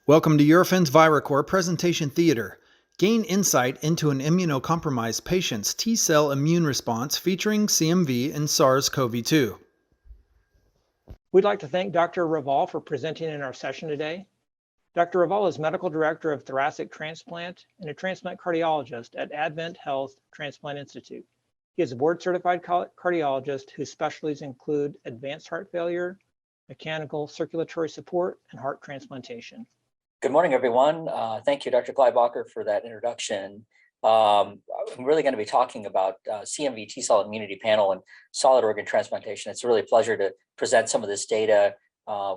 Welcome to Eurofins ViraCore Presentation Theater. Gain insight into an immunocompromised patient's T cell immune response featuring CMV and SARS-CoV-2. We'd like to thank Dr. Raval for presenting in our session today. Dr. Raval is Medical Director of Thoracic Transplant and a transplant cardiologist at Advent Health Transplant Institute. He is a board-certified cardiologist whose specialties include advanced heart failure, mechanical circulatory support, and heart transplantation. Good morning, everyone. Thank you, Dr. Kleiboeker, for that introduction. I'm really going to be talking about CMV T Cell Immunity Panel and solid organ transplantation. It's really a pleasure to present some of this data.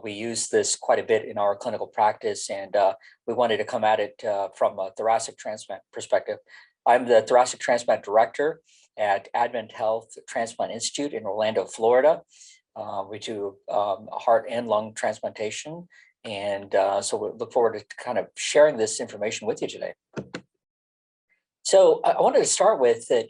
We use this quite a bit in our clinical practice, and we wanted to come at it from a thoracic transplant perspective. I'm the Thoracic Transplant Director at Advent Health Transplant Institute in Orlando, Florida. We do heart and lung transplantation. And so we look forward to kind of sharing this information with you today. So I wanted to start with that,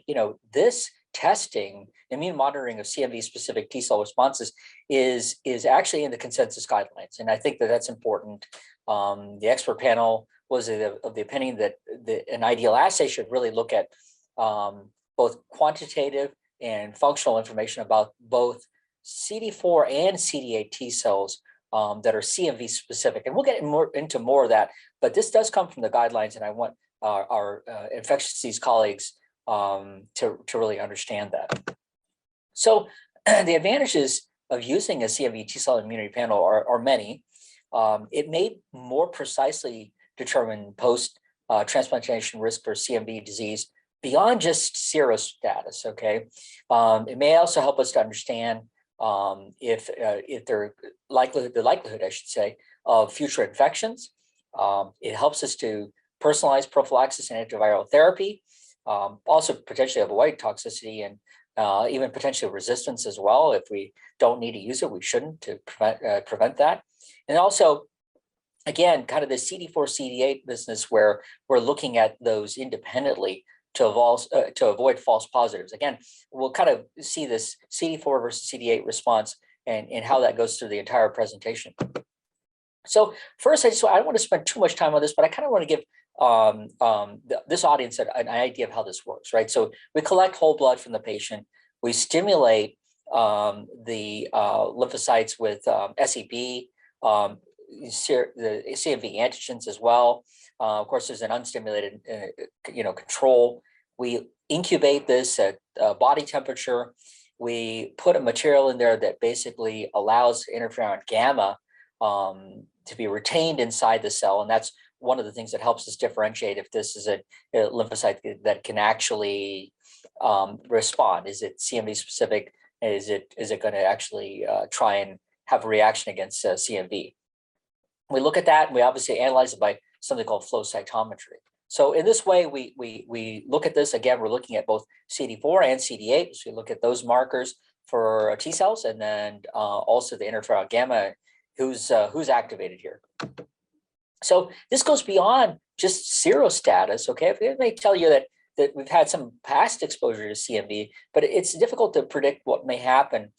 this testing, immune monitoring of CMV specific T cell responses is actually in the consensus guidelines. And I think that that's important. The expert panel was of the opinion that an ideal assay should really look at both quantitative and functional information about both CD4 and CD8 T cells that are CMV specific, and we'll get into more of that. But this does come from the guidelines, and I want our infectious disease colleagues to really understand that. So the advantages of using a CMV T cell immunity panel are many. It may more precisely determine post transplantation risk for CMV disease beyond just serostatus. Okay, it may also help us to understand if the likelihood, I should say, of future infections. It helps us to personalize prophylaxis and antiviral therapy, also potentially avoid toxicity and even potentially resistance as well. If we don't need to use it, we shouldn't, to prevent that. And also, again, kind of the CD4, CD8 business where we're looking at those independently to avoid false positives. Again, we'll kind of see this CD4 versus CD8 response and how that goes through the entire presentation. So first, I don't want to spend too much time on this, but I kind of want to give this audience an idea of how this works, right? So we collect whole blood from the patient. We stimulate the lymphocytes with SEB, the CMV antigens as well. Of course, there's an unstimulated, control. We incubate this at body temperature. We put a material in there that basically allows interferon gamma to be retained inside the cell, and that's one of the things that helps us differentiate if this is a lymphocyte that can actually respond. Is it CMV specific? Is it going to actually try and have a reaction against CMV? We look at that, and we obviously analyze it by something called flow cytometry. So in this way, we look at this. Again, we're looking at both CD4 and CD8. So we look at those markers for T cells, and then also the interferon gamma, who's activated here. So this goes beyond just serostatus. Okay, it may tell you that we've had some past exposure to CMV, but it's difficult to predict what may happen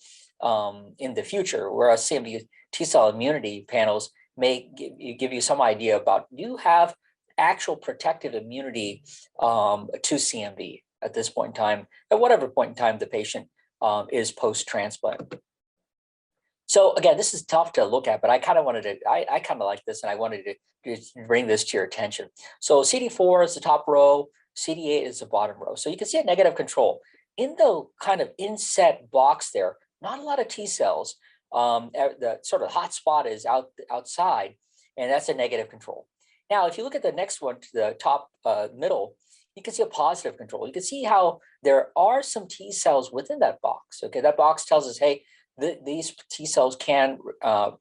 in the future. Whereas CMV T cell immunity panels may give you some idea about, do you have actual protective immunity to CMV at this point in time, at whatever point in time the patient is post-transplant. So again, this is tough to look at, but I kind of like this, and I wanted to bring this to your attention. So CD4 is the top row, CD8 is the bottom row. So you can see a negative control. In the kind of inset box there, not a lot of T cells. The sort of hot spot is outside, and that's a negative control. Now, if you look at the next one to the top middle, you can see a positive control. You can see how there are some T cells within that box. Okay, that box tells us, hey, these T cells can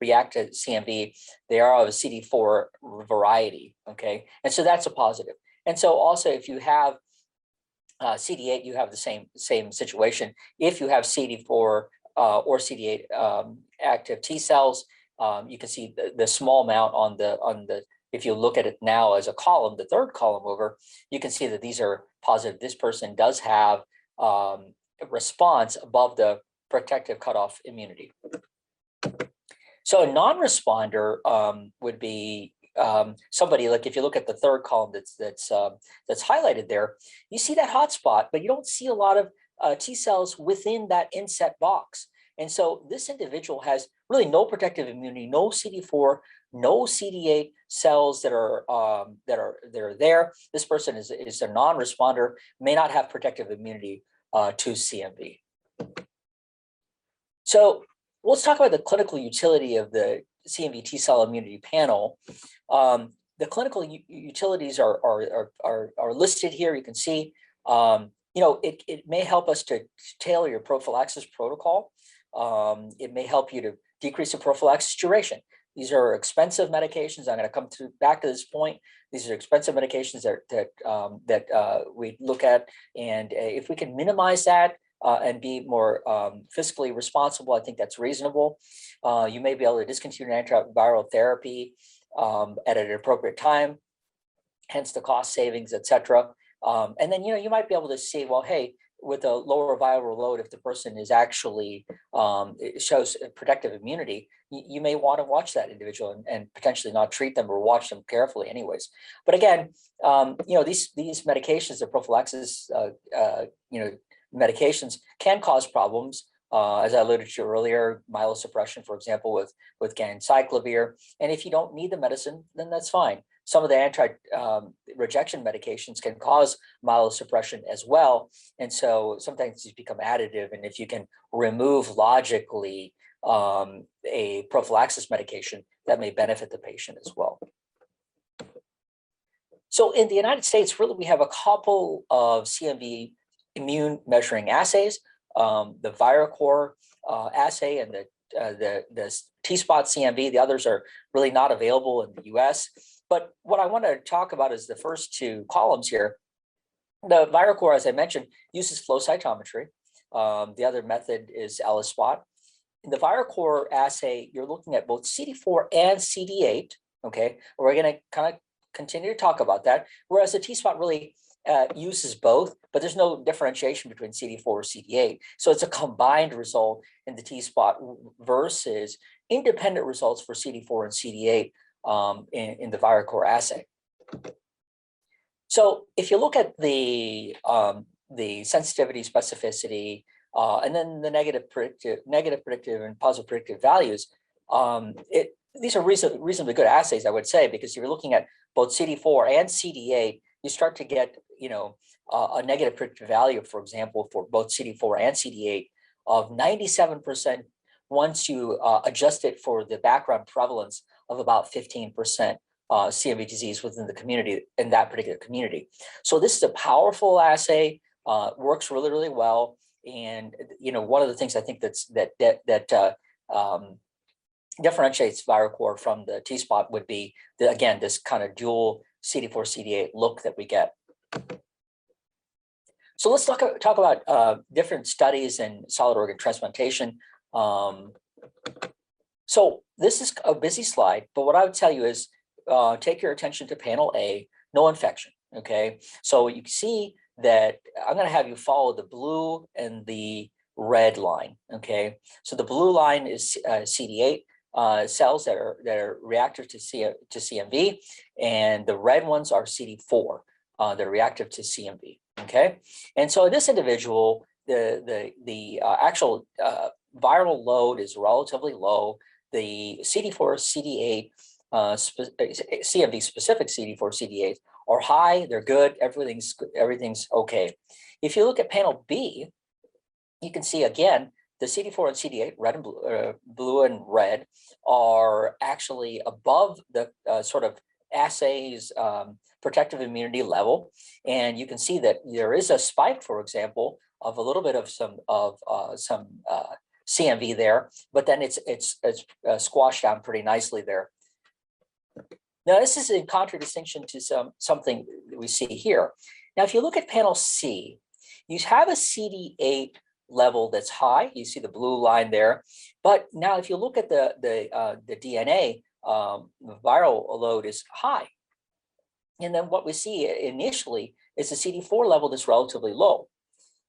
react to CMV. They are of a CD4 variety. Okay, and so that's a positive. And so also, if you have CD8, you have the same situation. If you have CD4 or CD8 active T cells, you can see the small amount on the. If you look at it now as a column, the third column over, you can see that these are positive. This person does have a response above the protective cutoff immunity. So a non-responder would be somebody, like if you look at the third column that's highlighted there, you see that hotspot, but you don't see a lot of T cells within that inset box. And so this individual has really no protective immunity, no CD4, no CD8 cells that are there. This person is a non-responder, may not have protective immunity to CMV. So let's talk about the clinical utility of the CMV T Cell Immunity panel. The clinical utilities are listed here. You can see, it may help us to tailor your prophylaxis protocol. It may help you to decrease the prophylaxis duration. These are expensive medications. I'm going to come back to this point. These are expensive medications that we look at, and if we can minimize that and be more fiscally responsible, I think that's reasonable. You may be able to discontinue antiviral therapy at an appropriate time, hence the cost savings, et cetera. And then, you might be able to see, well, hey, with a lower viral load, if the person is actually it shows protective immunity, you may want to watch that individual and potentially not treat them or watch them carefully anyways. But again, these medications, the prophylaxis, medications can cause problems. As I alluded to earlier, myelosuppression, for example, with ganciclovir. And if you don't need the medicine, then that's fine. Some of the anti-rejection medications can cause myelosuppression as well. And so sometimes these become additive. And if you can remove logically a prophylaxis medication, that may benefit the patient as well. So in the United States, really, we have a couple of CMV immune measuring assays. The ViraCore assay and the T-Spot CMV. The others are really not available in the US. But what I want to talk about is the first two columns here. The ViraCore, as I mentioned, uses flow cytometry. The other method is ELISpot. In the ViraCore assay, you're looking at both CD4 and CD8. Okay, we're going to kind of continue to talk about that. Whereas the T-Spot really uses both, but there's no differentiation between CD4 or CD8. So it's a combined result in the T-Spot versus independent results for CD4 and CD8 in the ViraCore assay. So if you look at the sensitivity, specificity, and then the negative predictive, and positive predictive values, these are reasonably good assays, I would say, because if you're looking at both CD4 and CD8, you start to get a negative predictive value, for example, for both CD4 and CD8 of 97% once you adjust it for the background prevalence of about 15% CMV disease within the community, in that particular community. So this is a powerful assay, works really, really well. And one of the things I think that differentiates ViraCore from the T-Spot would be, again, this kind of dual CD4, CD8 look that we get. So let's talk about different studies in solid organ transplantation. So this is a busy slide, but what I would tell you is take your attention to panel A, no infection, okay? So you can see that I'm gonna have you follow the blue and the red line, okay? So the blue line is CD8 cells that are reactive to CMV, and the red ones are CD4 that are reactive to CMV, okay? And so in this individual, the actual viral load is relatively low. The CD4, CD8, CMV specific CD4, CD8 are high. They're good. Everything's okay. If you look at panel B, you can see again the CD4 and CD8, red and blue and red, are actually above the sort of assay's protective immunity level, and you can see that there is a spike, for example, of a little bit of some CMV there, but then it's squashed down pretty nicely there. Now, this is in contradistinction to something that we see here. Now, if you look at panel C, you have a CD8 level that's high. You see the blue line there. But now, if you look at the DNA, the viral load is high. And then what we see initially is the CD4 level that's relatively low.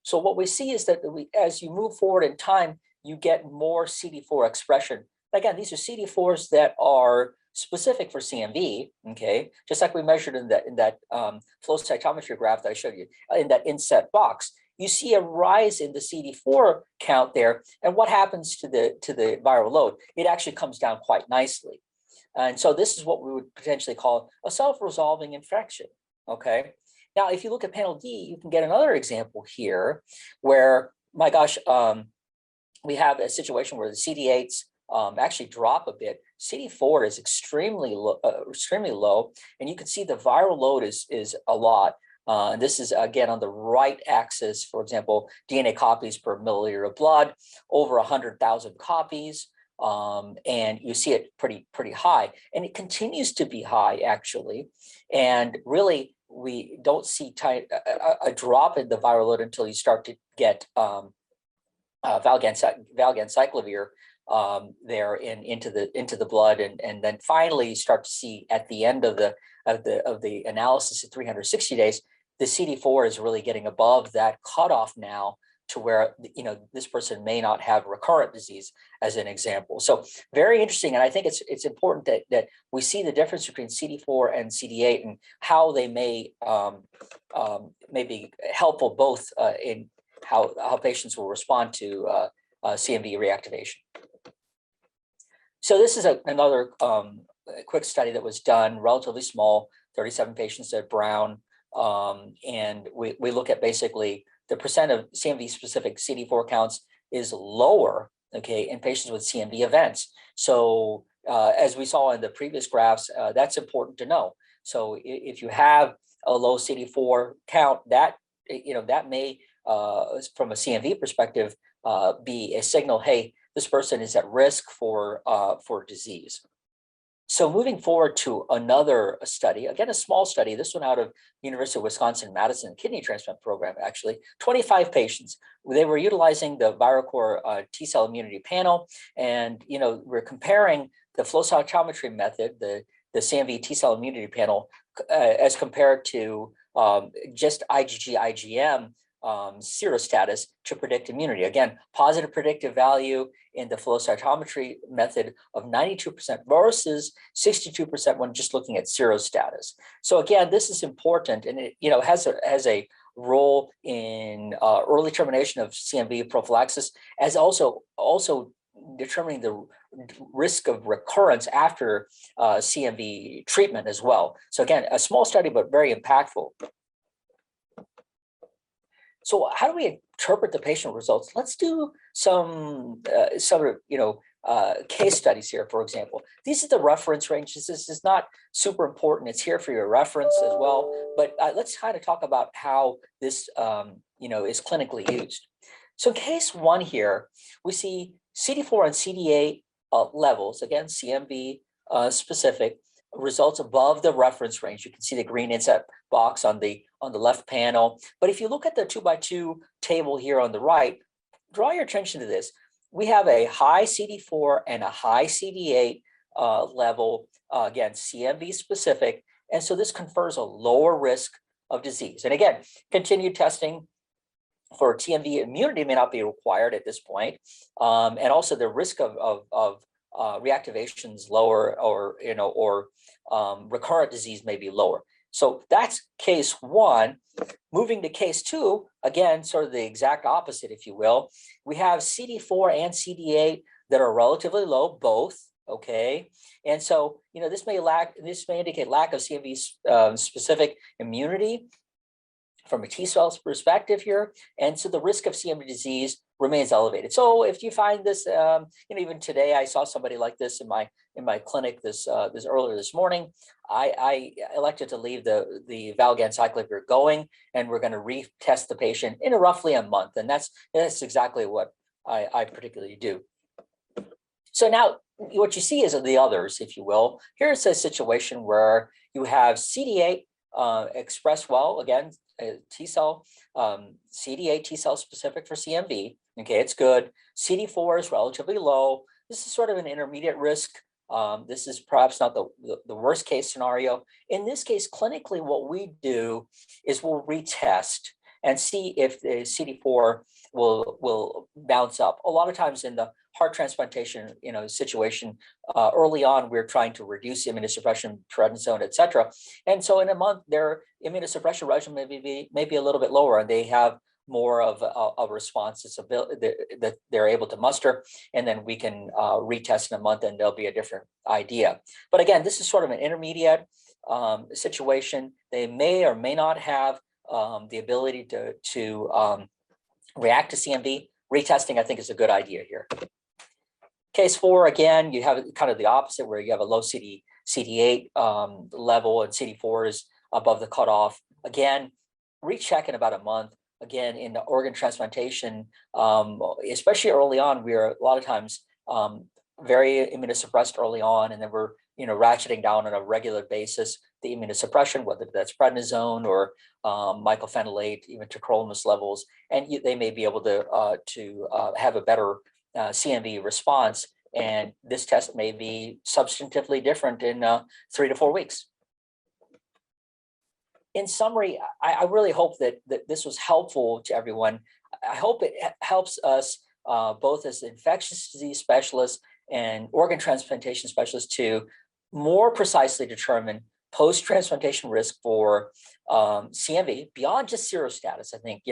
So what we see is that as you move forward in time, you get more CD4 expression. Again, these are CD4s that are specific for CMV, okay, just like we measured in that flow cytometry graph that I showed you in that inset box, you see a rise in the CD4 count there. And what happens to the viral load? It actually comes down quite nicely. And so this is what we would potentially call a self-resolving infection, okay? Now, if you look at panel D, you can get another example here where, my gosh, we have a situation where the CD8s actually drop a bit. CD4 is extremely low, and you can see the viral load is a lot. And this is, again, on the right axis, for example, DNA copies per milliliter of blood, over 100,000 copies. And you see it pretty high, and it continues to be high, actually. And really, we don't see a drop in the viral load until you start to get valganciclovir there into the blood, and then finally you start to see at the end of the analysis at 360 days, the CD4 is really getting above that cutoff now, to where, you know, this person may not have recurrent disease, as an example. So very interesting, and I think it's important that we see the difference between CD4 and CD8 and how they may be helpful both in how patients will respond to CMV reactivation. So this is another quick study that was done, relatively small, 37 patients at Brown, and we look at basically the percent of CMV-specific CD4 counts is lower, okay, in patients with CMV events. So as we saw in the previous graphs, that's important to know. So if you have a low CD4 count, that may, from a CMV perspective, be a signal, hey, this person is at risk for disease. So moving forward to another study, again, a small study, this one out of University of Wisconsin-Madison Kidney Transplant Program, actually, 25 patients. They were utilizing the ViroCore T Cell Immunity panel, and we're comparing the flow cytometry method, the CMV T Cell Immunity panel, as compared to just IgG/IgM serostatus to predict immunity. Again, positive predictive value in the flow cytometry method of 92% versus 62% when just looking at serostatus. So again, this is important, and it has a role in early termination of CMV prophylaxis, as also determining the risk of recurrence after CMV treatment as well. So again, a small study, but very impactful. So how do we interpret the patient results? Let's do some case studies here, for example. These are the reference ranges. This is not super important. It's here for your reference as well. But let's kind of talk about how this is clinically used. So in case one here, we see CD4 and CD8 levels, again, CMV specific, results above the reference range. You can see the green inset box on the left panel. But if you look at the 2x2 table here on the right, draw your attention to this. We have a high CD4 and a high CD8 level, again, CMV specific. And so this confers a lower risk of disease. And again, continued testing for TMV immunity may not be required at this point. And also the risk of reactivations lower, or recurrent disease may be lower. So that's case one. Moving to case two, again, sort of the exact opposite, if you will. We have CD4 and CD8 that are relatively low, both. Okay, and so this may indicate lack of CMV specific immunity from a T cells perspective here, and so the risk of CMV disease remains elevated. So if you find this, even today, I saw somebody like this in my clinic this earlier this morning. I elected to leave the valganciclovir going, and we're going to retest the patient in roughly a month, and that's exactly what I particularly do. So now what you see is the others, if you will. Here's a situation where you have CD8 expressed well, again, T cell, CD8 T cell specific for CMV. Okay, it's good. CD4 is relatively low. This is sort of an intermediate risk. This is perhaps not the worst case scenario. In this case, clinically, what we do is we'll retest. and see if the CD4 will bounce up. A lot of times in the heart transplantation, situation, early on, we're trying to reduce immunosuppression, prednisone, et cetera. And so in a month, their immunosuppression regimen may be a little bit lower, and they have more of a response that they're able to muster, and then we can retest in a month, and there'll be a different idea. But again, this is sort of an intermediate situation. They may or may not have the ability to react to CMV. Retesting, I think, is a good idea here. Case 4, again, you have kind of the opposite, where you have a low CD8 level, and CD4 is above the cutoff. Again, recheck in about a month. Again, in the organ transplantation, especially early on, we are a lot of times very immunosuppressed early on, and then we're ratcheting down on a regular basis the immunosuppression, whether that's prednisone or mycophenolate, even tacrolimus levels, and they may be able to have a better CMV response. And this test may be substantively different in 3 to 4 weeks. In summary, I really hope that this was helpful to everyone. I hope it helps us both as infectious disease specialists and organ transplantation specialists to more precisely determine post-transplantation risk for CMV beyond just serostatus. I think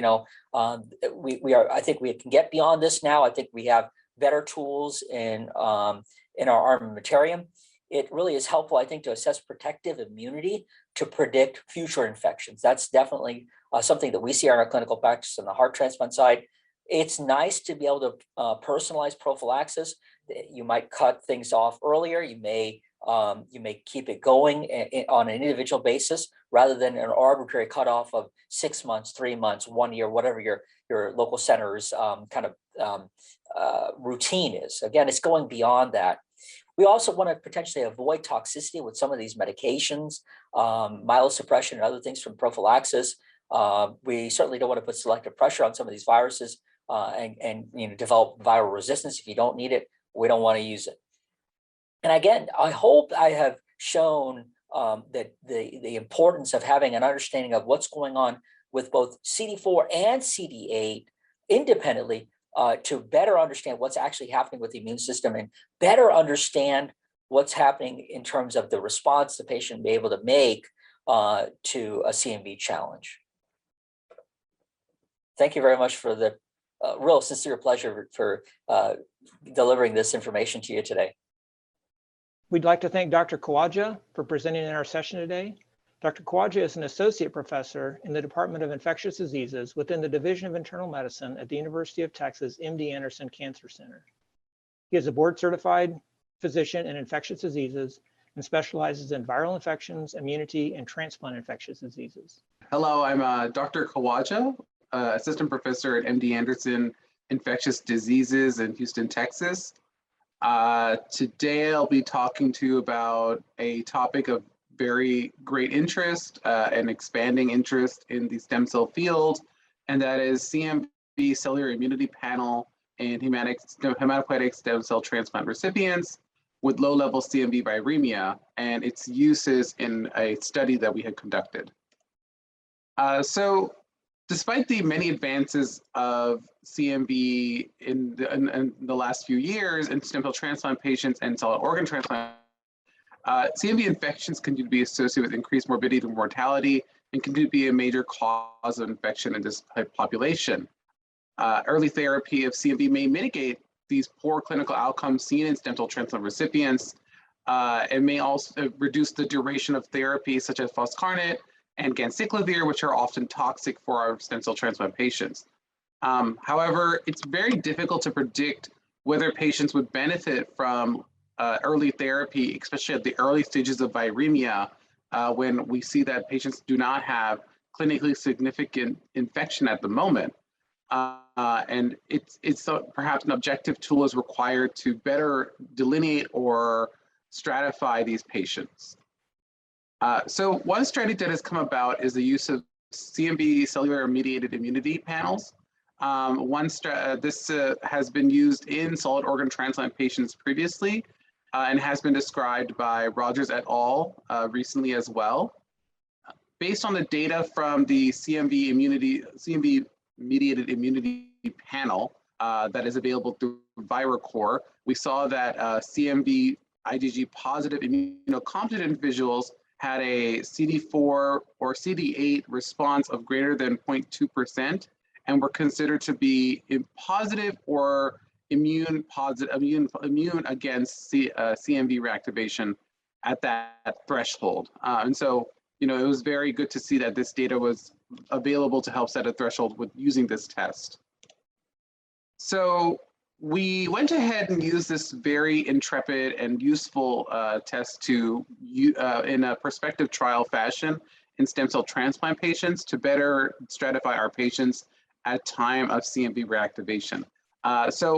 I think we can get beyond this now. I think we have better tools in our armamentarium. It really is helpful, I think, to assess protective immunity to predict future infections. That's definitely something that we see in our clinical practice on the heart transplant side. It's nice to be able to personalize prophylaxis. You might cut things off earlier. You may keep it going on an individual basis rather than an arbitrary cutoff of 6 months, 3 months, 1 year, whatever your local center's routine is. Again, it's going beyond that. We also want to potentially avoid toxicity with some of these medications, myelosuppression and other things from prophylaxis. We certainly don't want to put selective pressure on some of these viruses and develop viral resistance. If you don't need it, we don't want to use it. And again, I hope I have shown that the importance of having an understanding of what's going on with both CD4 and CD8 independently, to better understand what's actually happening with the immune system and better understand what's happening in terms of the response the patient may be able to make to a CMV challenge. Thank you very much for the real sincere pleasure for delivering this information to you today. We'd like to thank Dr. Khawaja for presenting in our session today. Dr. Khawaja is an associate professor in the Department of Infectious Diseases within the Division of Internal Medicine at the University of Texas MD Anderson Cancer Center. He is a board-certified physician in infectious diseases and specializes in viral infections, immunity, and transplant infectious diseases. Hello, I'm Dr. Khawaja, assistant professor at MD Anderson Infectious Diseases in Houston, Texas. Today I'll be talking to you about a topic of very great interest and expanding interest in the stem cell field, and that is CMV cellular immunity panel in hematopoietic stem cell transplant recipients with low-level CMV viremia and its uses in a study that we had conducted. So despite the many advances of CMV in the last few years in stem cell transplant patients and solid organ transplant, CMV infections continue to be associated with increased morbidity and mortality and continue to be a major cause of infection in this population. Early therapy of CMV may mitigate these poor clinical outcomes seen in stem cell transplant recipients and may also reduce the duration of therapy such as foscarnet and ganciclovir, which are often toxic for our stem cell transplant patients. However, it's very difficult to predict whether patients would benefit from early therapy, especially at the early stages of viremia, when we see that patients do not have clinically significant infection at the moment. And it's perhaps an objective tool is required to better delineate or stratify these patients. So one strategy that has come about is the use of CMV cellular mediated immunity panels. This has been used in solid organ transplant patients previously and has been described by Rogers et al. Recently as well. based on the data from the CMV mediated immunity panel that is available through ViroCore, we saw that CMV IgG positive immunocompetent individuals had a CD4 or CD8 response of greater than 0.2% and were considered to be positive or immune against CMV reactivation at that threshold. And so, it was very good to see that this data was available to help set a threshold with using this test. So we went ahead and used this very intrepid and useful test to in a prospective trial fashion in stem cell transplant patients to better stratify our patients at time of CMV reactivation. So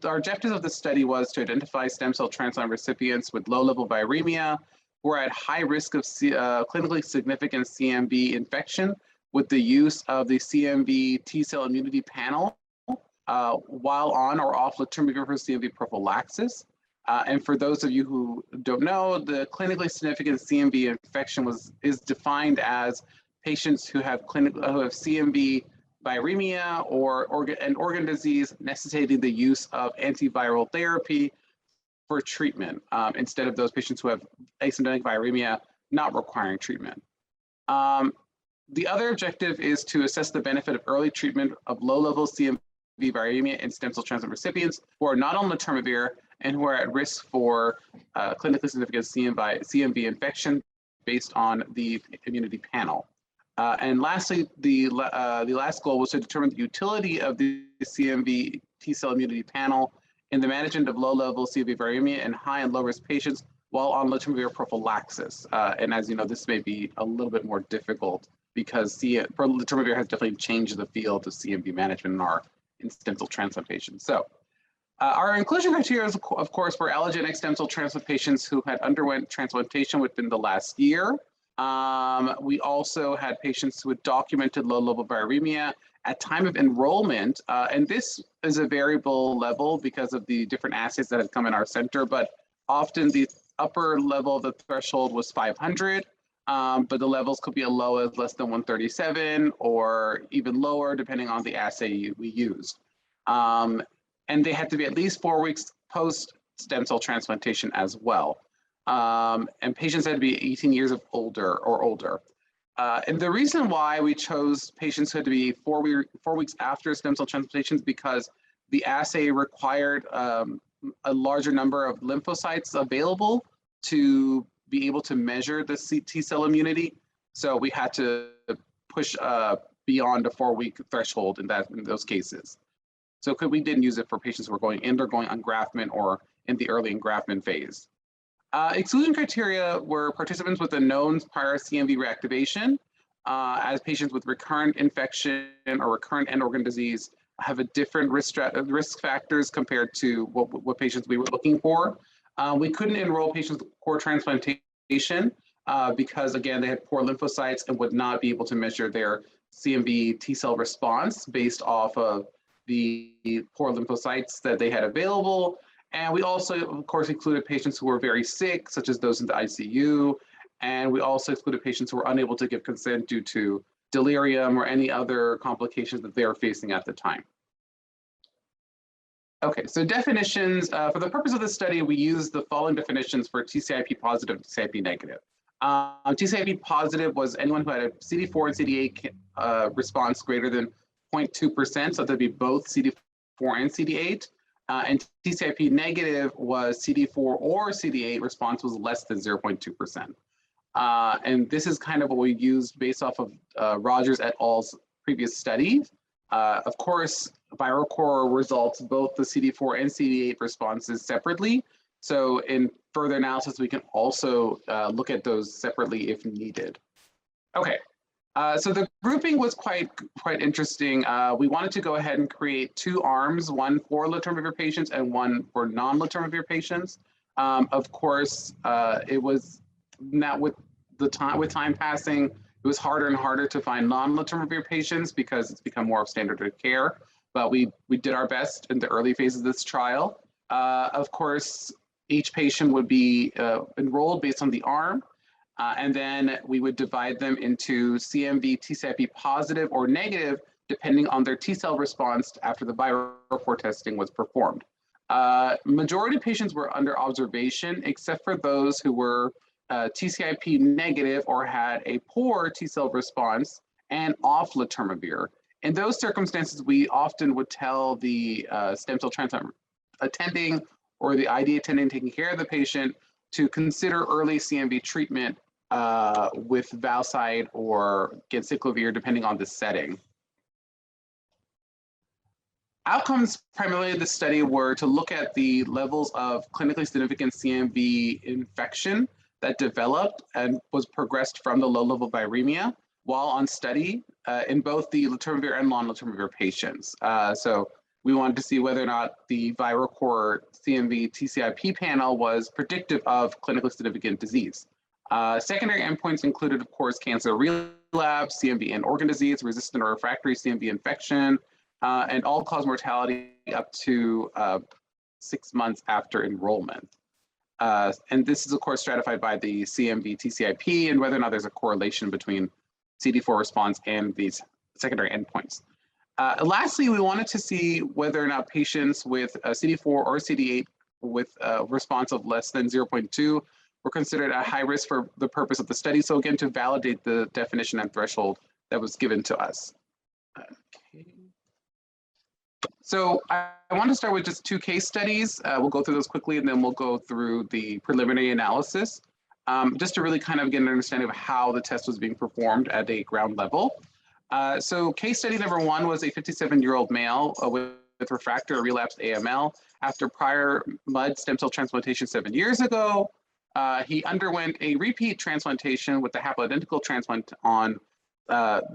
our objective of the study was to identify stem cell transplant recipients with low-level viremia who are at high risk of clinically significant CMV infection with the use of the CMV T Cell Immunity panel while on or off letermovir for CMV prophylaxis. And for those of you who don't know, the clinically significant CMV infection is defined as patients who have CMV viremia or organ disease necessitating the use of antiviral therapy for treatment instead of those patients who have asymptomatic viremia not requiring treatment. The other objective is to assess the benefit of early treatment of low-level CMV viremia in stem cell transplant recipients who are not on letermovir and who are at risk for clinically significant CMV infection based on the immunity panel. And lastly, the last goal was to determine the utility of the CMV T Cell Immunity panel in the management of low-level CMV viremia in high and low-risk patients while on letermovir prophylaxis. And as you know, this may be a little bit more difficult because letermovir has definitely changed the field of CMV management in stem cell transplant patients. So our inclusion criteria, of course, were allogeneic stem cell transplant patients who had underwent transplantation within the last year. We also had patients with documented low-level viremia at time of enrollment, and this is a variable level because of the different assays that have come in our center, but often the upper level of the threshold was 500, but the levels could be as low as less than 137 or even lower depending on the assay we used. And they had to be at least 4 weeks post stem cell transplantation as well. And patients had to be 18 years of older. And the reason why we chose patients who had to be 4 weeks after stem cell transplantation is because the assay required a larger number of lymphocytes available to be able to measure the T cell immunity. So we had to push beyond a 4-week threshold in those cases. So we didn't use it for patients who were undergoing engraftment or in the early engraftment phase. Exclusion criteria were participants with a known prior CMV reactivation, as patients with recurrent infection or recurrent end organ disease have a different risk factors compared to what patients we were looking for. We couldn't enroll patients with poor transplantation because, again, they had poor lymphocytes and would not be able to measure their CMV T cell response based off of the poor lymphocytes that they had available. And we also, of course, included patients who were very sick, such as those in the ICU. And we also excluded patients who were unable to give consent due to delirium or any other complications that they were facing at the time. Okay, so definitions. For the purpose of this study, we used the following definitions for TCIP positive and TCIP negative. TCIP positive was anyone who had a CD4 and CD8 response greater than 0.2%, so that'd be both CD4 and CD8. And TCIP negative was CD4 or CD8 response was less than 0.2%. And this is kind of what we used based off of Rogers et al.'s previous study. Of course, ViroCore results both the CD4 and CD8 responses separately. So in further analysis, we can also look at those separately if needed. Okay. So the grouping was quite interesting. We wanted to go ahead and create 2 arms, one for letermovir patients and one for non-letermovir patients. Of course, it was not with time passing, it was harder and harder to find non-letermovir patients because it's become more of standard of care. But we did our best in the early phases of this trial. Of course, each patient would be enrolled based on the arm. And then we would divide them into CMV TCIP positive or negative, depending on their T cell response after the viral core testing was performed. Majority of patients were under observation, except for those who were TCIP negative or had a poor T cell response and off letermovir. In those circumstances, we often would tell the stem cell transplant attending or the ID attending taking care of the patient to consider early CMV treatment with valside or ganciclovir, depending on the setting. Outcomes primarily of the study were to look at the levels of clinically significant CMV infection that developed and was progressed from the low-level viremia while on study in both the letermovir and non-letermovir patients. So we wanted to see whether or not the viral core CMV TCIP panel was predictive of clinically significant disease. Secondary endpoints included, of course, cancer relapse, CMV and organ disease, resistant or refractory CMV infection, and all-cause mortality up to 6 months after enrollment. And this is, of course, stratified by the CMV TCIP and whether or not there's a correlation between CD4 response and these secondary endpoints. Lastly, we wanted to see whether or not patients with CD4 or CD8 with a response of less than 0.2 were considered at high risk for the purpose of the study. So again, to validate the definition and threshold that was given to us. Okay. So I want to start with just 2 case studies. We'll go through those quickly, and then we'll go through the preliminary analysis, just to really kind of get an understanding of how the test was being performed at a ground level. So case study number 1 was a 57-year-old male with refractory or relapsed AML. After prior mud stem cell transplantation 7 years ago, he underwent a repeat transplantation with the haploidentical transplant on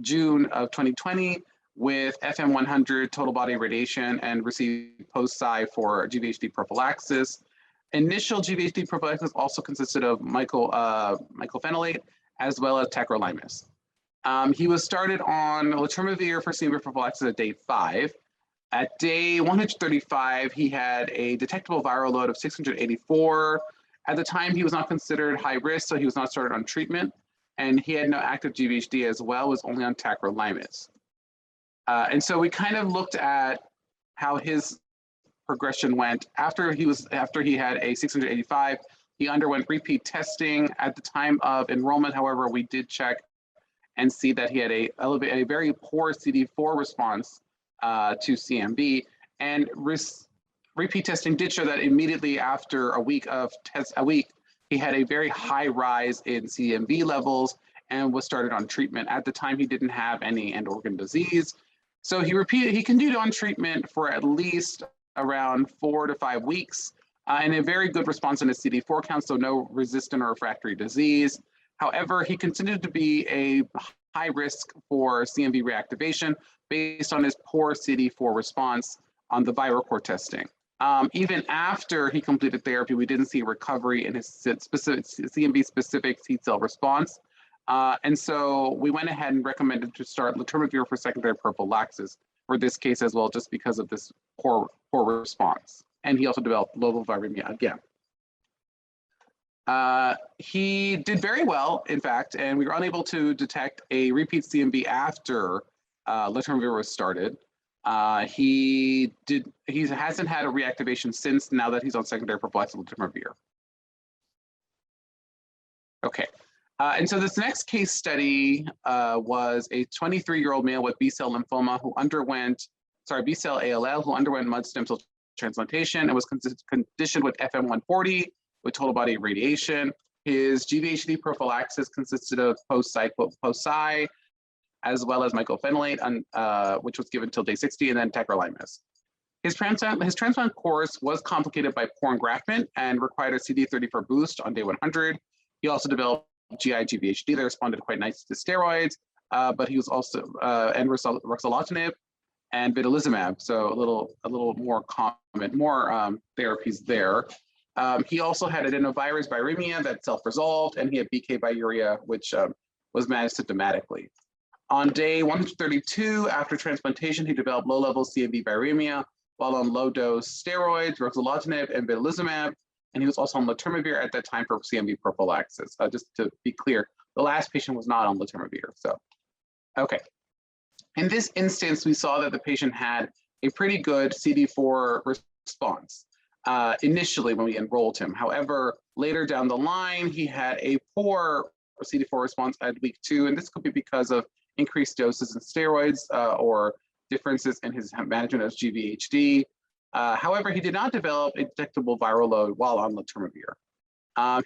June of 2020 with FM100 total body radiation and received post-Cy for GVHD prophylaxis. Initial GVHD prophylaxis also consisted of mycophenolate as well as tacrolimus. He was started on letermovir for CMV prophylaxis at day 5. At day 135, he had a detectable viral load of 684. At the time, he was not considered high risk, so he was not started on treatment. And he had no active GVHD as well, was only on tacrolimus. And so we kind of looked at how his progression went. After he had a 685, he underwent repeat testing. At the time of enrollment, however, we did check and see that he had a very poor CD4 response to CMV, and repeat testing did show that immediately after a week, he had a very high rise in CMV levels and was started on treatment. At the time, he didn't have any end organ disease. So he continued on treatment for at least around 4 to 5 weeks, and a very good response in his CD4 count, so no resistant or refractory disease. However, he continued to be a high risk for CMV reactivation based on his poor CD4 response on the viral core testing. Even after he completed therapy, we didn't see recovery in his CMV-specific T cell response. And so we went ahead and recommended to start letermovir for secondary prophylaxis for this case as well, just because of this poor response. And he also developed low-level viremia again. He did very well, in fact, and we were unable to detect a repeat CMV after letermovir was started. He hasn't had a reactivation since, now that he's on secondary prophylaxis with letermovir. Okay. And so this next case study was a 23-year-old male with B-cell lymphoma who underwent, B-cell ALL, who underwent mud stem cell transplantation and was conditioned with FM140 with total body radiation. His GVHD prophylaxis consisted of post-Cy, as well as mycophenolate, which was given till day 60, and then tacrolimus. His transplant course was complicated by poor engraftment and required a CD34 boost on day 100. He also developed GI GVHD that responded quite nicely to steroids, but he was also and ruxolitinib and vedolizumab, so a little more common, more therapies there. He also had adenovirus viremia that self-resolved, and he had BK biuria, which was managed symptomatically. On day 132, after transplantation, he developed low-level CMV viremia while on low-dose steroids, ruxolitinib, and vedolizumab, and he was also on letermovir at that time for CMV prophylaxis. Just to be clear, the last patient was not on letermovir. So, okay. In this instance, we saw that the patient had a pretty good CD4 response initially when we enrolled him. However, later down the line, he had a poor CD4 response at week 2, and this could be because of increased doses in steroids or differences in his management of GVHD. However, he did not develop a detectable viral load while on letermovir.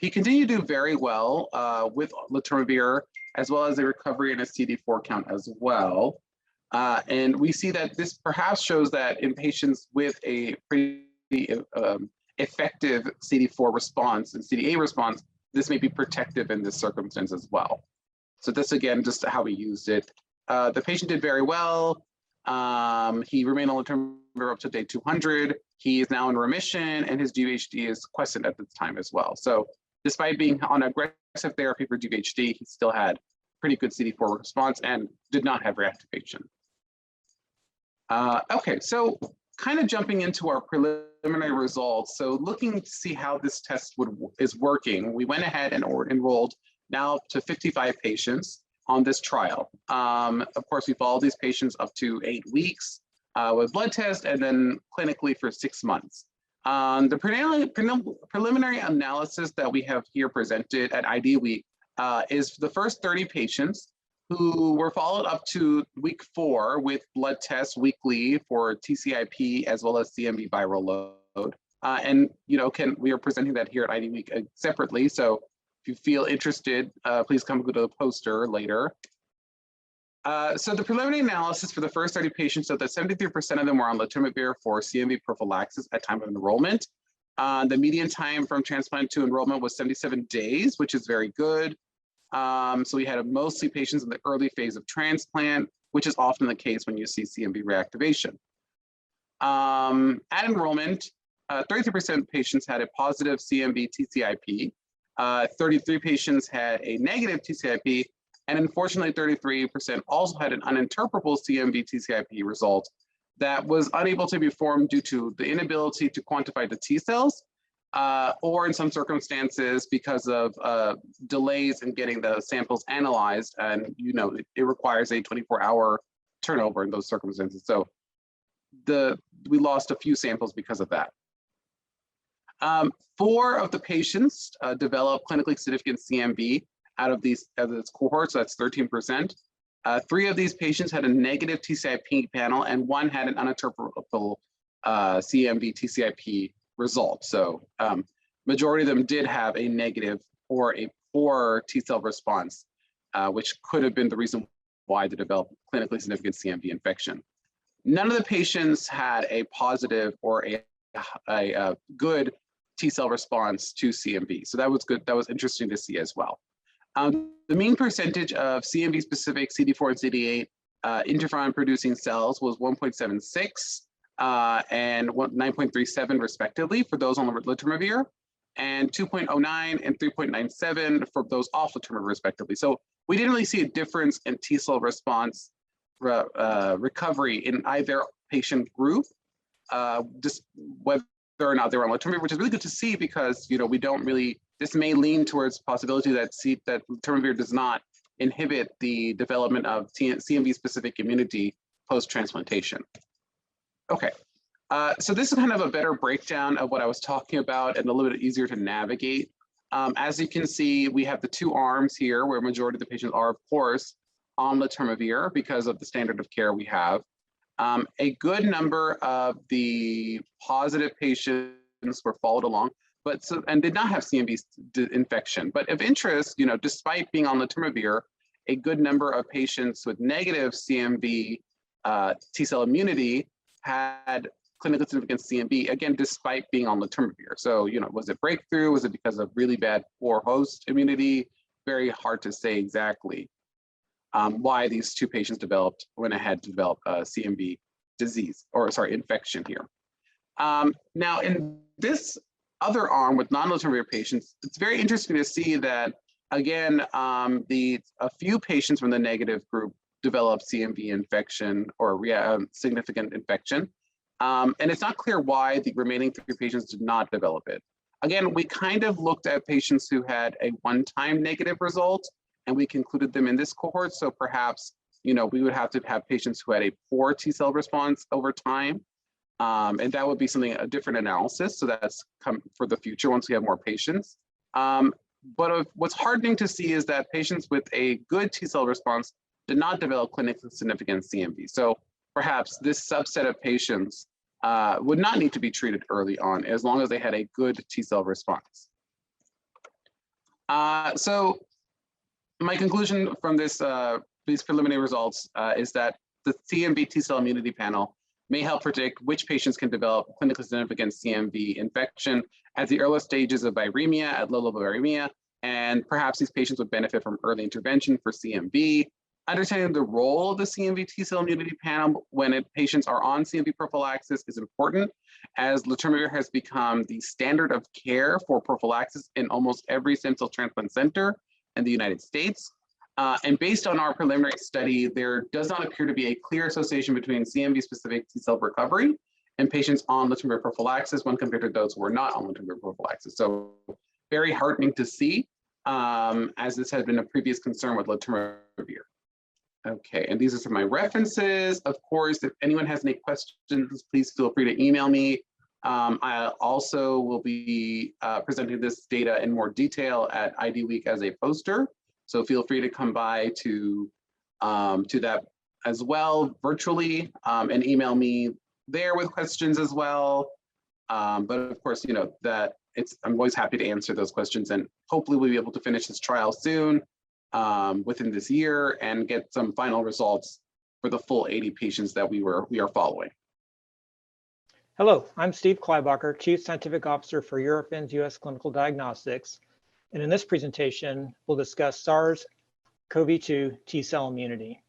He continued to do very well with letermovir, as well as a recovery in his CD4 count as well. And we see that this perhaps shows that in patients with a pretty effective CD4 response and CD8 response, this may be protective in this circumstance as well. So this, again, just how we used it. The patient did very well. He remained on letermovir up to day 200. He is now in remission, and his GVHD is quiescent at this time as well. So despite being on aggressive therapy for GVHD, he still had pretty good CD4 response and did not have reactivation. Okay, so kind of jumping into our preliminary results. So looking to see how this test is working, we went ahead and enrolled now up to 55 patients on this trial. Of course, we followed these patients up to 8 weeks with blood tests and then clinically for 6 months. The preliminary analysis that we have here presented at ID Week is the first 30 patients who were followed up to week 4 with blood tests weekly for TCIP as well as CMV viral load. And we are presenting that here at ID Week separately. So if you feel interested, please come go to the poster later. So the preliminary analysis for the first 30 patients showed that 73% of them were on letermovir for CMV prophylaxis at time of enrollment. The median time from transplant to enrollment was 77 days, which is very good. So we had mostly patients in the early phase of transplant, which is often the case when you see CMV reactivation. At enrollment, 33% of patients had a positive CMV TCIP. 33 patients had a negative TCIP, and unfortunately 33% also had an uninterpretable CMV TCIP result that was unable to be formed due to the inability to quantify the T cells, or in some circumstances because of delays in getting the samples analyzed, and it requires a 24-hour turnover in those circumstances. So we lost a few samples because of that. 4 of the patients developed clinically significant CMV out of this cohort, so that's 13%. 3 of these patients had a negative TCIP panel, and 1 had an uninterpretable CMV TCIP result. So majority of them did have a negative or a poor T cell response, which could have been the reason why they developed clinically significant CMV infection. None of the patients had a positive or a good T cell response to CMV. So that was good. That was interesting to see as well. The mean percentage of CMV specific CD4 and CD8 interferon producing cells was 1.76 and 9.37 respectively for those on letermovir, and 2.09 and 3.97 for those off letermovir respectively. So we didn't really see a difference in T cell response recovery in either patient group, just whether or not they were on letermovir, which is really good to see because we don't really. This may lean towards possibility that letermovir does not inhibit the development of CMV-specific immunity post-transplantation. Okay, so this is kind of a better breakdown of what I was talking about and a little bit easier to navigate. As you can see, we have the 2 arms here where majority of the patients are, of course, on letermovir because of the standard of care we have. A good number of the positive patients were followed along, and did not have CMV infection. But of interest, despite being on letermovir, a good number of patients with negative CMV T cell immunity had clinically significant CMV, again, despite being on letermovir. So, was it breakthrough? Was it because of really bad poor host immunity? Very hard to say exactly why these 2 patients went ahead to develop CMV disease, infection here. Now, in this other arm with non-letermovir patients, it's very interesting to see that, again, a few patients from the negative group developed CMV infection or significant infection. And it's not clear why the remaining 3 patients did not develop it. Again, we kind of looked at patients who had a one-time negative result, and we concluded them in this cohort. So perhaps, we would have to have patients who had a poor T cell response over time. And that would be a different analysis. So that's come for the future once we have more patients. But what's heartening to see is that patients with a good T cell response did not develop clinically significant CMV. So perhaps this subset of patients would not need to be treated early on as long as they had a good T cell response. So my conclusion from these preliminary results is that the CMV T Cell Immunity Panel may help predict which patients can develop clinically significant CMV infection at the earliest stages of viremia, at low level viremia, and perhaps these patients would benefit from early intervention for CMV. Understanding the role of the CMV T Cell Immunity Panel when patients are on CMV prophylaxis is important, as letermovir has become the standard of care for prophylaxis in almost every stem cell transplant center in the United States. And based on our preliminary study, there does not appear to be a clear association between CMV-specific T cell recovery and patients on letermovir prophylaxis when compared to those who are not on letermovir prophylaxis. So very heartening to see, as this has been a previous concern with letermovir. Okay, and these are some of my references. Of course, if anyone has any questions, please feel free to email me. I also will be presenting this data in more detail at ID Week as a poster. So feel free to come by to that as well virtually, and email me there with questions as well. But of course, I'm always happy to answer those questions, and hopefully we'll be able to finish this trial soon within this year and get some final results for the full 80 patients that we are following. Hello, I'm Steve Kleiboeker, Chief Scientific Officer for Eurofins US Clinical Diagnostics. And in this presentation, we'll discuss SARS-CoV-2 T cell immunity.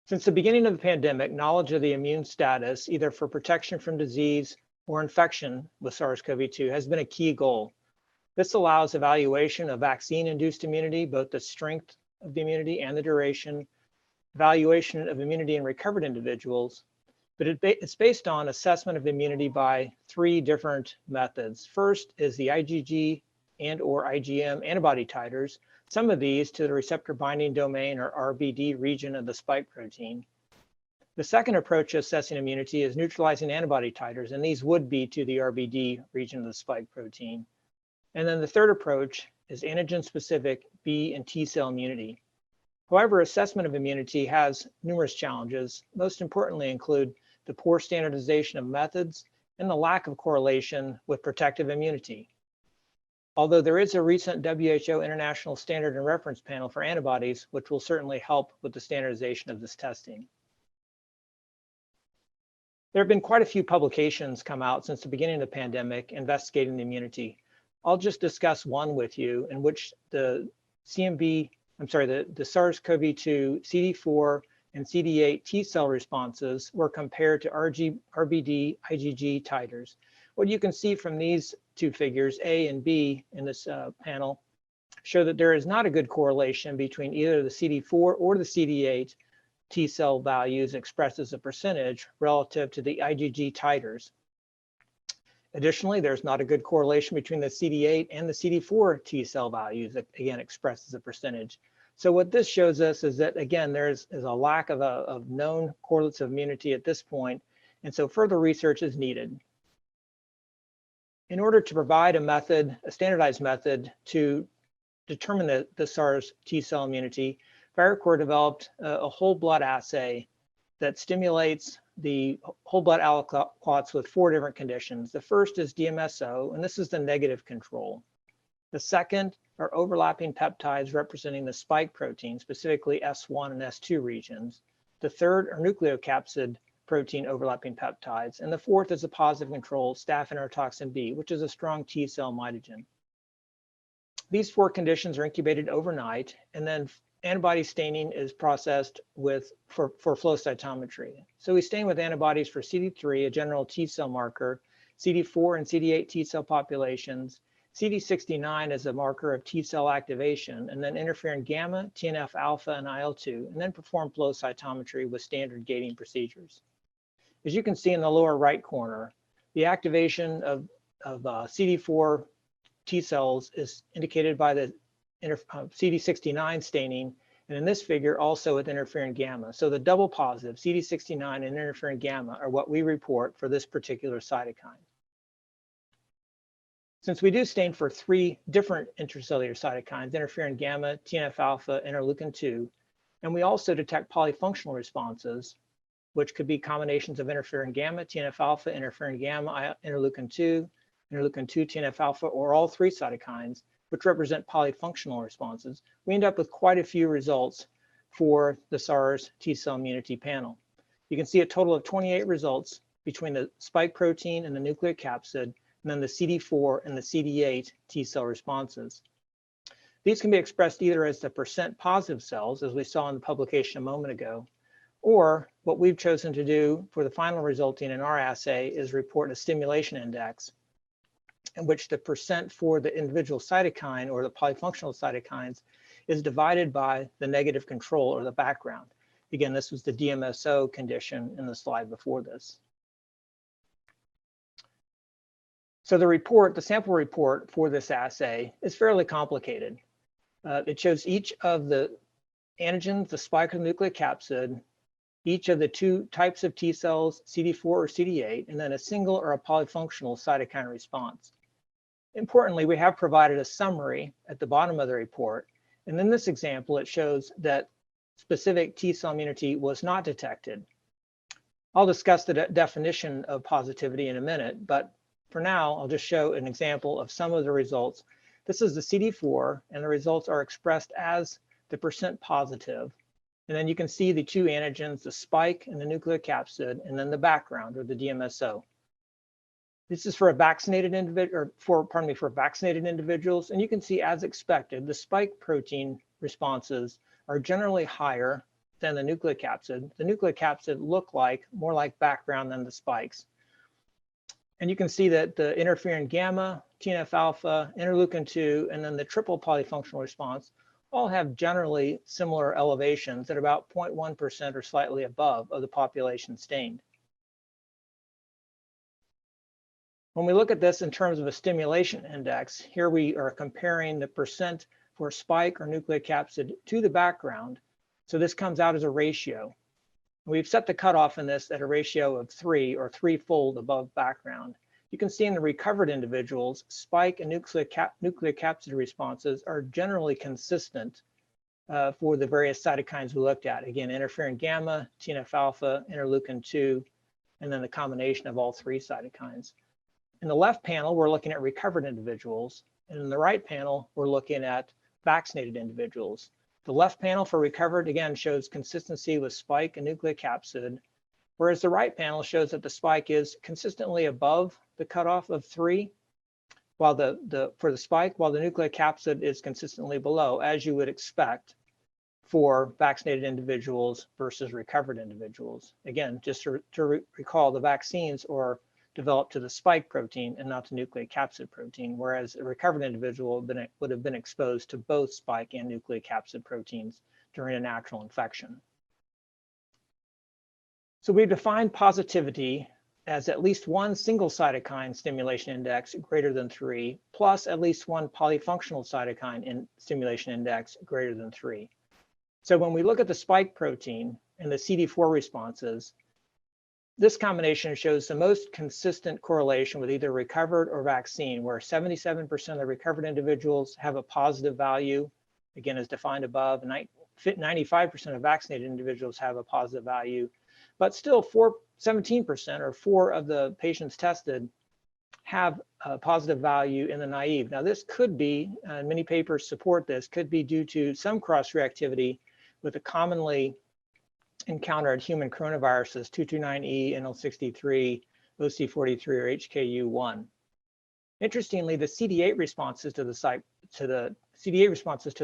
Since the beginning of the pandemic, knowledge of the immune status, either for protection from disease or infection with SARS-CoV-2, has been a key goal. This allows evaluation of vaccine-induced immunity, both the strength of the immunity and the duration, evaluation of immunity in recovered individuals, but it's based on assessment of immunity by 3 different methods. First is the IgG and or IgM antibody titers, some of these to the receptor binding domain or RBD region of the spike protein. The second approach to assessing immunity is neutralizing antibody titers, and these would be to the RBD region of the spike protein. And then the third approach is antigen-specific B and T cell immunity. However, assessment of immunity has numerous challenges. Most importantly include the poor standardization of methods and the lack of correlation with protective immunity. Although there is a recent WHO International Standard and Reference Panel for antibodies, which will certainly help with the standardization of this testing. There have been quite a few publications come out since the beginning of the pandemic investigating the immunity. I'll just discuss one with you in which the SARS-CoV-2 CD4 and CD8 T cell responses were compared to RBD IgG titers. What you can see from these 2 figures, A and B in this panel, show that there is not a good correlation between either the CD4 or the CD8 T cell values expressed as a percentage relative to the IgG titers. Additionally, there's not a good correlation between the CD8 and the CD4 T cell values, again, expressed as a percentage. So what this shows us is that, again, there's a lack of known correlates of immunity at this point, and so further research is needed. In order to provide a standardized method to determine the SARS T cell immunity, VAD developed a whole blood assay that stimulates the whole blood aliquots with 4 different conditions. The first is DMSO, and this is the negative control. The second are overlapping peptides representing the spike protein, specifically S1 and S2 regions. The third are nucleocapsid protein overlapping peptides. And the fourth is a positive control, staph enterotoxin B, which is a strong T cell mitogen. These 4 conditions are incubated overnight, and then antibody staining is processed for flow cytometry. So we stain with antibodies for CD3, a general T cell marker, CD4 and CD8 T cell populations, CD69 is a marker of T cell activation, and then interferon gamma, TNF alpha, and IL-2, and then perform flow cytometry with standard gating procedures. As you can see in the lower right corner, the activation of CD4 T cells is indicated by the CD69 staining, and in this figure also with interferon gamma. So the double positive, CD69 and interferon gamma, are what we report for this particular cytokine. Since we do stain for 3 different intracellular cytokines, interferon gamma, TNF alpha, interleukin 2, and we also detect polyfunctional responses, which could be combinations of interferon gamma, TNF alpha, interferon gamma, interleukin 2, TNF alpha, or all 3 cytokines, which represent polyfunctional responses. We end up with quite a few results for the SARS T Cell Immunity panel. You can see a total of 28 results between the spike protein and the nucleocapsid, and then the CD4 and the CD8 T cell responses. These can be expressed either as the % positive cells, as we saw in the publication a moment ago, or what we've chosen to do for the final resulting in our assay is report a stimulation index, in which the % for the individual cytokine or the polyfunctional cytokines is divided by the negative control or the background. Again, this was the DMSO condition in the slide before this. So the sample report for this assay is fairly complicated. It shows each of the antigens, the spike of the nucleocapsid, each of the 2 types of T cells, CD4 or CD8, and then a single or a polyfunctional cytokine response. Importantly, we have provided a summary at the bottom of the report. And in this example, it shows that specific T cell immunity was not detected. I'll discuss the definition of positivity in a minute, but for now, I'll just show an example of some of the results. This is the CD4, and the results are expressed as the % positive. And then you can see the 2 antigens, the spike and the nucleocapsid, and then the background or the DMSO. This is for a vaccinated individual, for vaccinated individuals, and you can see, as expected, the spike protein responses are generally higher than the nucleocapsid. The nucleocapsid look more like background than the spikes. And you can see that the interferon gamma, TNF alpha, interleukin 2, and then the triple polyfunctional response all have generally similar elevations at about 0.1% or slightly above of the population stained. When we look at this in terms of a stimulation index, here we are comparing the % for spike or nucleocapsid to the background. So this comes out as a ratio. We've set the cutoff in this at a ratio of 3 or 3-fold above background. You can see in the recovered individuals, spike and nucleocapsid responses are generally consistent for the various cytokines we looked at. Again, interferon gamma, TNF alpha, interleukin 2, and then the combination of all 3 cytokines. In the left panel, we're looking at recovered individuals, and in the right panel, we're looking at vaccinated individuals. The left panel for recovered, again, shows consistency with spike and nucleocapsid, whereas the right panel shows that the spike is consistently above the cutoff of 3, while for the spike, while the nucleocapsid is consistently below, as you would expect for vaccinated individuals versus recovered individuals. Again, just to recall, the vaccines are developed to the spike protein and not the nucleocapsid protein, whereas a recovered individual would have been exposed to both spike and nucleocapsid proteins during a natural infection. So we've defined positivity as at least 1 single cytokine stimulation index greater than 3, plus at least 1 polyfunctional cytokine stimulation index greater than 3. So when we look at the spike protein and the CD4 responses, this combination shows the most consistent correlation with either recovered or vaccine, where 77% of the recovered individuals have a positive value, again, as defined above, and 95% of vaccinated individuals have a positive value, but still 17% or 4 of the patients tested have a positive value in the naive. Now, this could be, and many papers support this, could be due to some cross-reactivity with the commonly encountered human coronaviruses 229E, NL63, OC43, or HKU1. Interestingly, the CD8 responses to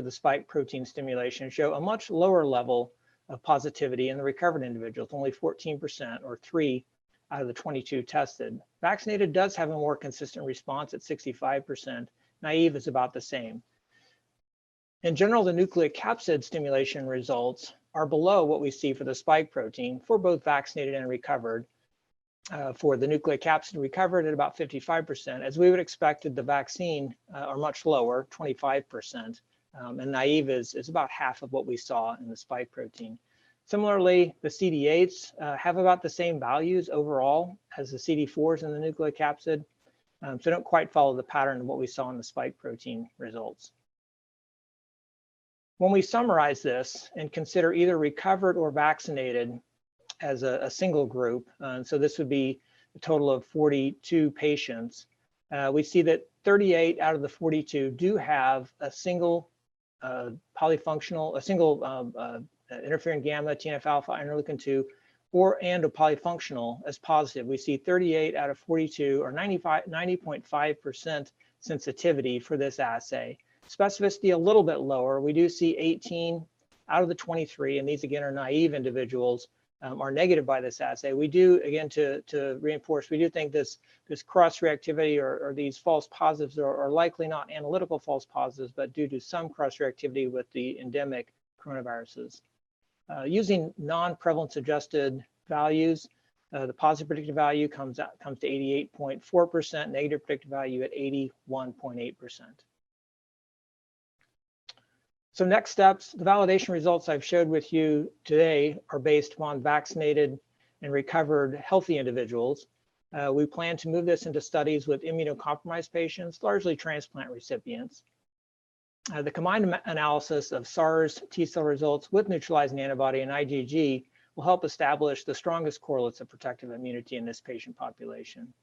the spike protein stimulation show a much lower level of positivity in the recovered individuals, only 14% or 3 out of the 22 tested. Vaccinated does have a more consistent response at 65%. Naive is about the same. In general, the nucleocapsid stimulation results are below what we see for the spike protein for both vaccinated and recovered. For the nucleocapsid recovered at about 55%. As we would expect, the vaccine are much lower, 25%, and naive is about half of what we saw in the spike protein. Similarly, the CD8s have about the same values overall as the CD4s in the nucleocapsid, so don't quite follow the pattern of what we saw in the spike protein results. When we summarize this and consider either recovered or vaccinated as a single group, so this would be a total of 42 patients, we see that 38 out of the 42 do have a single polyfunctional, a single interferon gamma, TNF alpha, interleukin 2, and a polyfunctional as positive. We see 38 out of 42 or 90.5% sensitivity for this assay. Specificity a little bit lower. We do see 18 out of the 23, and these again are naive individuals, are negative by this assay. We do, again, to reinforce, we do think this cross-reactivity or these false positives are likely not analytical false positives, but due to some cross-reactivity with the endemic coronaviruses. Using non-prevalence adjusted values, the positive predictive value comes to 88.4%, negative predictive value at 81.8%. So next steps, the validation results I've showed with you today are based upon vaccinated and recovered healthy individuals. We plan to move this into studies with immunocompromised patients, largely transplant recipients. The combined analysis of SARS T cell results with neutralizing antibody and IgG will help establish the strongest correlates of protective immunity in this patient population.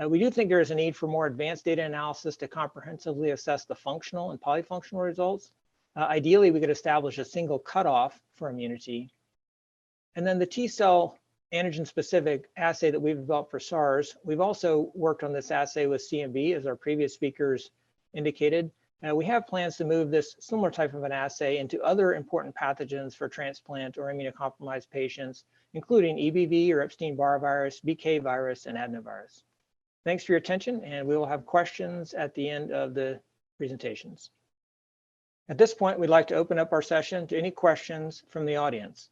We do think there is a need for more advanced data analysis to comprehensively assess the functional and polyfunctional results. Ideally, we could establish a single cutoff for immunity. And then the T cell antigen specific assay that we've developed for SARS, we've also worked on this assay with CMV, as our previous speakers indicated. We have plans to move this similar type of an assay into other important pathogens for transplant or immunocompromised patients, including EBV or Epstein-Barr virus, BK virus, and adenovirus. Thanks for your attention, and we will have questions at the end of the presentations. At this point, we'd like to open up our session to any questions from the audience.